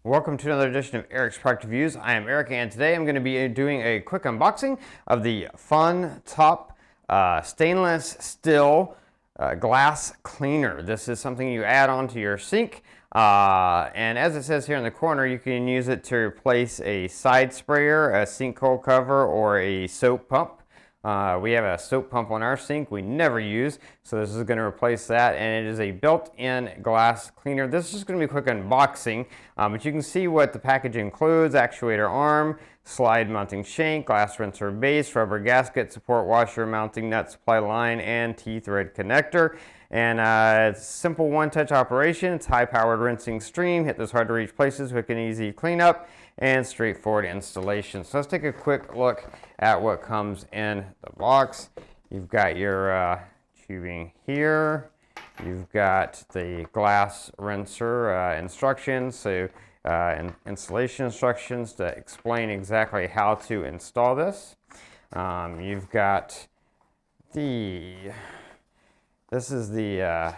Welcome to another edition of Eric's Product Reviews. I am Eric, and today I'm going to be doing a quick unboxing of the Fontop stainless steel glass cleaner. This is something you add onto your sink, and as it says here in the corner, you can use it to replace a side sprayer, a sinkhole cover, or a soap pump. We have a soap pump on our sink we never use, so this is going to replace that, and it is a built-in glass cleaner. This is just going to be a quick unboxing, but you can see what the package includes: actuator arm, slide mounting shank, glass rinser base, rubber gasket, support washer, mounting nut, supply line, and T-thread connector. And it's a simple one-touch operation. It's high-powered rinsing stream, hit those hard-to-reach places, quick and easy cleanup, and straightforward installation. So let's take a quick look at what comes in the box. You've got your tubing here. You've got the glass rinser instructions, so installation instructions to explain exactly how to install this. You've got this is the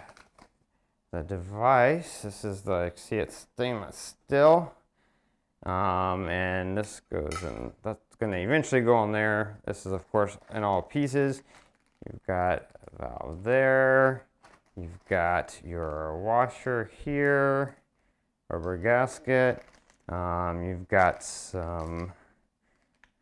device. This is the, see, it's stainless steel. And this goes in, that's going to eventually go on there. This is, of course, in all pieces. You've got a valve there. You've got your washer here, rubber gasket. You've got some,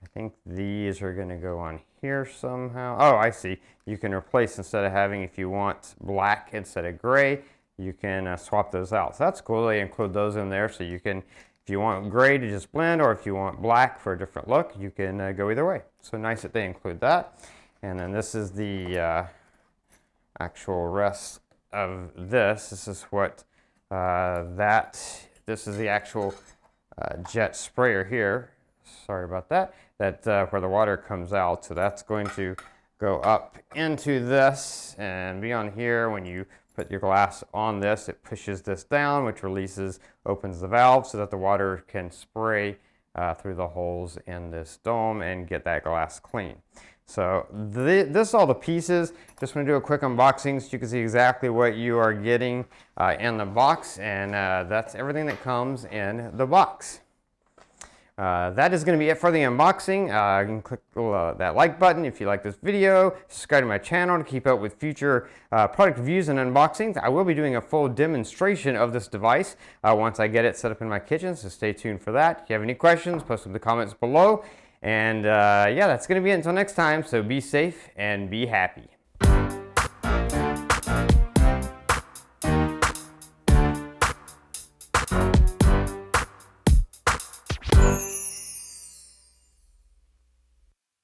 I think these are going to go on here somehow. Oh, I see. You can replace, instead of having, if you want black instead of gray, you can swap those out. So that's cool. They include those in there, so you can, if you want gray to just blend, or if you want black for a different look, you can go either way. So nice that they include that. And then this is the actual rest of this. This is what this is the actual jet sprayer here. Sorry about that. That's where the water comes out. So that's going to go up into this and be on here. When you put your glass on this, it pushes this down, which opens the valve so that the water can spray through the holes in this dome and get that glass clean. So this is all the pieces. Just want to do a quick unboxing so you can see exactly what you are getting in the box, and that's everything that comes in the box. That is going to be it for the unboxing. You can click that like button if you like this video. Subscribe to my channel to keep up with future product reviews and unboxings. I will be doing a full demonstration of this device once I get it set up in my kitchen, so stay tuned for that. If you have any questions, post them in the comments below. And yeah, that's going to be it until next time, so be safe and be happy.